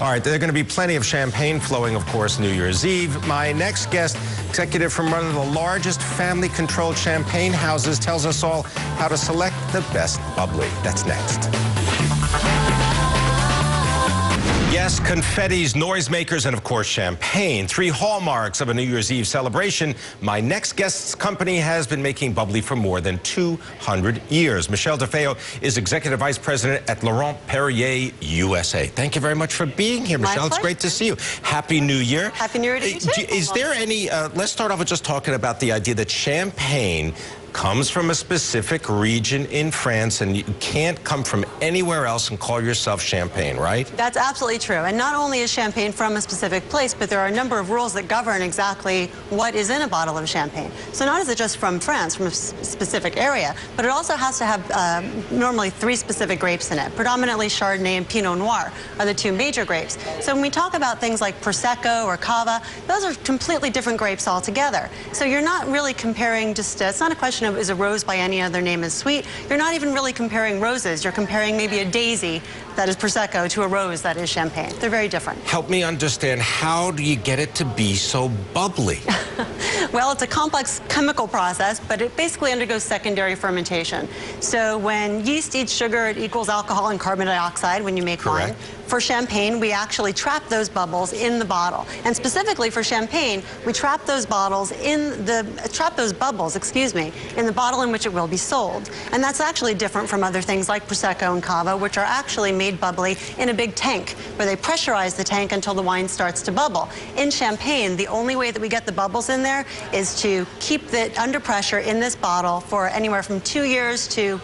All right, there are going to be plenty of champagne flowing, of course, New Year's Eve. My next guest, executive from one of the largest family-controlled champagne houses, tells us all how to select the best bubbly. That's next. Yes, confettis, noisemakers, and of course champagne. 3 hallmarks of a New Year's Eve celebration. My next guest's company has been making bubbly for more than 200 years. Michelle DeFeo is Executive Vice President at Laurent Perrier USA. Thank you very much for being here, Michelle. It's great to see you. Happy New Year. Happy New Year to you too. Is there any, let's start off with just talking about the idea that champagne comes from a specific region in France, and you can't come from anywhere else and call yourself champagne, right? That's absolutely true. And not only is champagne from a specific place, but there are a number of rules that govern exactly what is in a bottle of champagne. So not is it just from France, from a specific area, but it also has to have normally 3 specific grapes in it. Predominantly Chardonnay and Pinot Noir are the 2 major grapes. So when we talk about things like Prosecco or Cava, those are completely different grapes altogether. So you're not really comparing just, it's not a question of is a rose by any other name is sweet. You're not even really comparing roses. You're comparing maybe a daisy that is Prosecco to a rose that is champagne. They're very different. Help me understand, how do you get it to be so bubbly? Well, it's a complex chemical process, but it basically undergoes secondary fermentation. So when yeast eats sugar, it equals alcohol and carbon dioxide when you make wine. For champagne, we actually trap those bubbles in the bottle. And specifically for champagne, we trap those bubbles, in the bottle in which it will be sold. And that's actually different from other things like Prosecco and Cava, which are actually made bubbly in a big tank, where they pressurize the tank until the wine starts to bubble. In champagne, the only way that we get the bubbles in there is to keep it under pressure in this bottle for anywhere from 2 years to,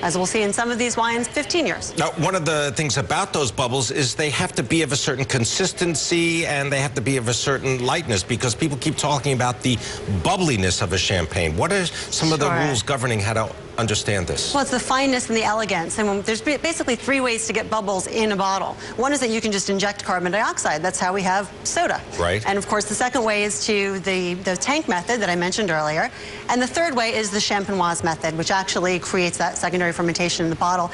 as we'll see in some of these wines, 15 years. Now, one of the things about those bubbles is they have to be of a certain consistency and they have to be of a certain lightness, because people keep talking about the bubbliness of a champagne. What are some of the rules governing how to understand this? Well, it's the fineness and the elegance. And there's basically 3 ways to get bubbles in a bottle. One is that you can just inject carbon dioxide. That's how we have soda. Right. And of course, the second way is to the tank method that I mentioned earlier. And the third way is the champenoise method, which actually creates that secondary fermentation in the bottle.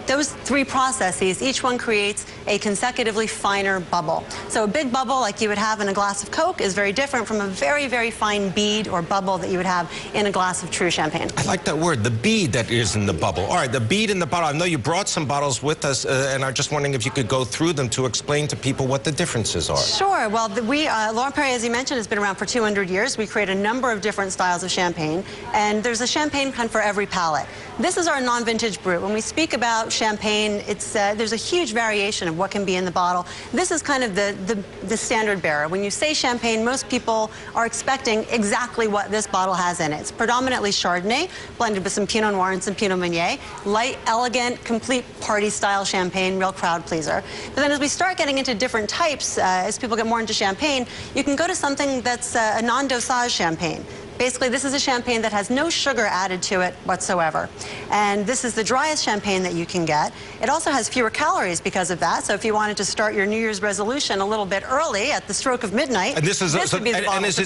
Those 3 processes, each one creates a consecutively finer bubble. So a big bubble like you would have in a glass of Coke is very different from a very, very fine bead or bubble that you would have in a glass of true champagne. I like that word, the bead that is in the bubble. All right, the bead in the bottle. I know you brought some bottles with us, and I'm just wondering if you could go through them to explain to people what the differences are. Sure. Well, Laurent Perrier, as you mentioned, has been around for 200 years. We create a number of different styles of champagne, and there's a champagne kind for every palate. This is our non-vintage brut. When we speak about champagne, it's there's a huge variation of what can be in the bottle. This is kind of the standard bearer. When you say champagne, most people are expecting exactly what this bottle has in it. It's predominantly Chardonnay, blended with some Pinot Noir and some Pinot Meunier. Light, elegant, complete party-style champagne, real crowd pleaser. But then as we start getting into different types, as people get more into champagne, you can go to something that's a non-dosage champagne. Basically, this is a champagne that has no sugar added to it whatsoever. And this is the driest champagne that you can get. It also has fewer calories because of that. So if you wanted to start your New Year's resolution a little bit early at the stroke of midnight, and this is it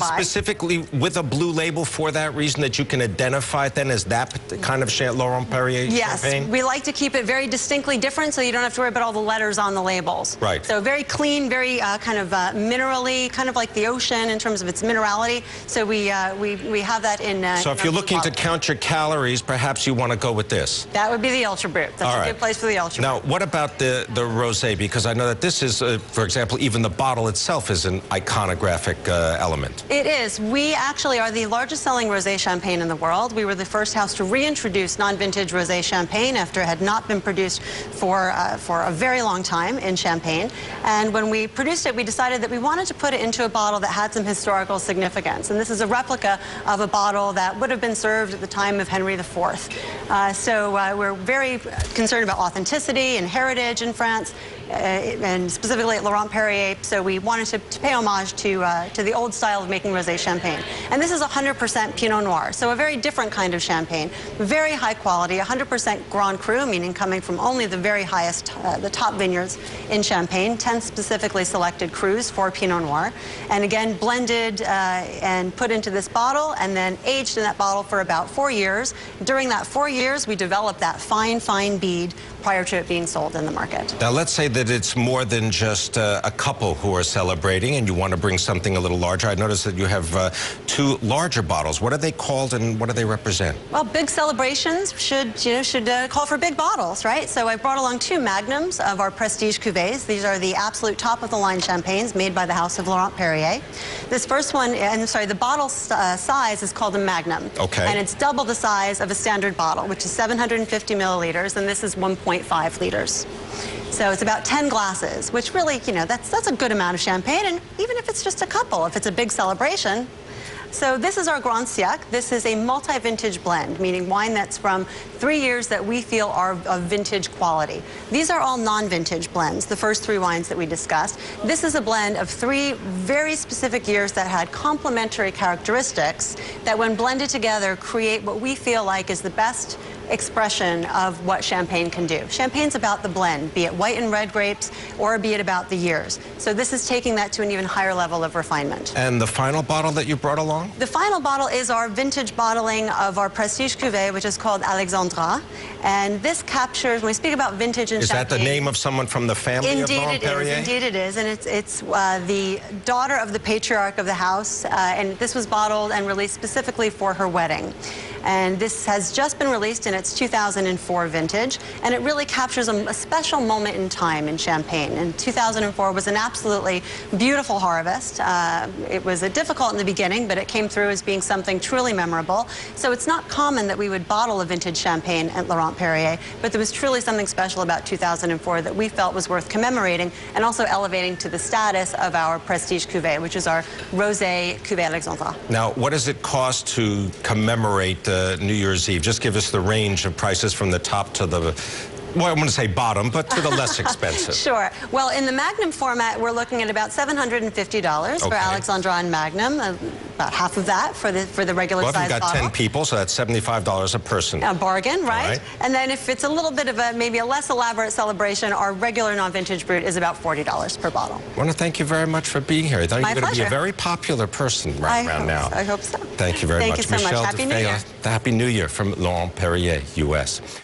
specifically with a blue label for that reason, that you can identify it then as that kind of Laurent Perrier champagne? Yes, we like to keep it very distinctly different so you don't have to worry about all the letters on the labels. Right. So very clean, very kind of minerally, kind of like the ocean in terms of its minerality. So we have that in so if you're looking to count your calories, perhaps you want to go with this. That would be the Ultra Brut. That's a good place for the Ultra Brut. Now, what about the rosé? Because I know that this is, for example, even the bottle itself is an iconographic element. It is. We actually are the largest selling rosé champagne in the world. We were the first house to reintroduce non-vintage rosé champagne after it had not been produced for a very long time in Champagne. And when we produced it, we decided that we wanted to put it into a bottle that had some historical significance. And this is a replica of a bottle that would have been served at the time of Henry IV. We're very concerned about authenticity and heritage in France, and specifically at Laurent Perrier. So we wanted to pay homage to the old style of making rosé champagne. And this is 100% Pinot Noir, so a very different kind of champagne, very high quality, 100% Grand Cru, meaning coming from only the very highest, the top vineyards in Champagne, 10 specifically selected crus for Pinot Noir, and again blended and put into this bottle and then aged in that bottle for about 4 years. During that 4 years, we developed that fine bead prior to it being sold in the market. Now let's say that it's more than just a couple who are celebrating and you want to bring something a little larger. I noticed that you have two larger bottles. What are they called and what do they represent? Well, big celebrations should call for big bottles, right? So I brought along two magnums of our prestige cuvées. These are the absolute top-of-the-line champagnes made by the House of Laurent Perrier. This first one, the bottle size is called a magnum. Okay. And it's double the size of a standard bottle, which is 750 milliliters, and this is 1.5 liters. So it's about 10 glasses, which really, that's a good amount of champagne, and even if it's just a couple, if it's a big celebration. So this is our Grand Siècle. This is a multi-vintage blend, meaning wine that's from 3 years that we feel are of vintage quality. These are all non-vintage blends, the first three wines that we discussed. This is a blend of 3 very specific years that had complementary characteristics that when blended together create what we feel like is the best expression of what champagne can do. Champagne's about the blend, be it white and red grapes or be it about the years. So this is taking that to an even higher level of refinement. And the final bottle that you brought along? The final bottle is our vintage bottling of our prestige cuvée, which is called Alexandra. And this captures, when we speak about vintage and champagne... Is that the name of someone from the family of Laurent Perrier? Indeed it is. And it's the daughter of the patriarch of the house. And this was bottled and released specifically for her wedding. And this has just been released in its 2004 vintage, and it really captures a special moment in time in Champagne. And 2004 was an absolutely beautiful harvest. It was difficult in the beginning, but it came through as being something truly memorable. So it's not common that we would bottle a vintage champagne at Laurent Perrier, but there was truly something special about 2004 that we felt was worth commemorating and also elevating to the status of our prestige cuvée, which is our Rosé Cuvée Alexandra. Now, what does it cost to commemorate New Year's Eve? Just give us the range of prices from the top to the, well, I want to say bottom, but to the less expensive. Sure. Well, in the Magnum format, we're looking at about $750 for Alexandra and Magnum, about half of that for the regular size bottle. Well, if you've got 10 people, so that's $75 a person. A bargain, right? And then if it's a little bit of maybe a less elaborate celebration, our regular non-vintage brut is about $40 per bottle. I want to thank you very much for being here. I thought you were going to be a very popular person around now. I hope so. Thank you very much. Thank you so much. Happy New Year. Happy New Year from Laurent Perrier U.S.